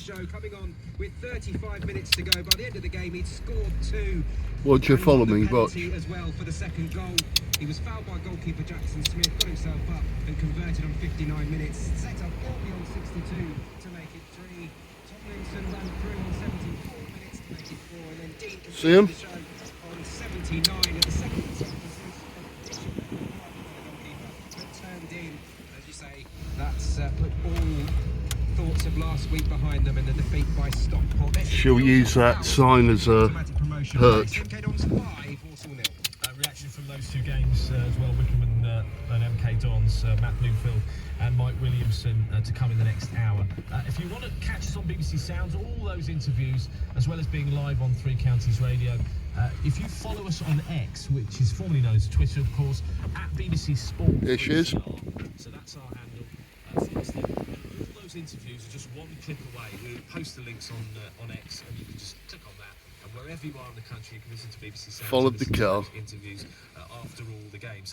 show, coming on with 35 minutes to go. By the end of the game, he'd scored 2. Watch you follow me, watch. As well for the second goal. He was fouled by goalkeeper Jackson Smith, got himself up and converted on 59 minutes. Set up early on 62 to make it 3. Tomlinson ran through on 74 minutes to make it 4. And then Dean see him? the show on 79 at the second turned in, as you say. That's put all thoughts of last week behind them, and the defeat by Stockport. She'll use that sign as a perch. Reaction from those two games as well, Wickham and MK Dons, Matt Bloomfield and Mike Williamson to come in the next hour. If you want to catch us on BBC Sounds, all those interviews, as well as being live on Three Counties Radio, if you follow us on X, which is formerly known as Twitter, of course, at BBC Sport. There she is. So that's our handle. Firstly, all those interviews are just one click away. We'll post the links on X, and you can just click on that. And wherever you are in the country, you can listen to BBC Sounds. Followed the car. Interviews after all the games.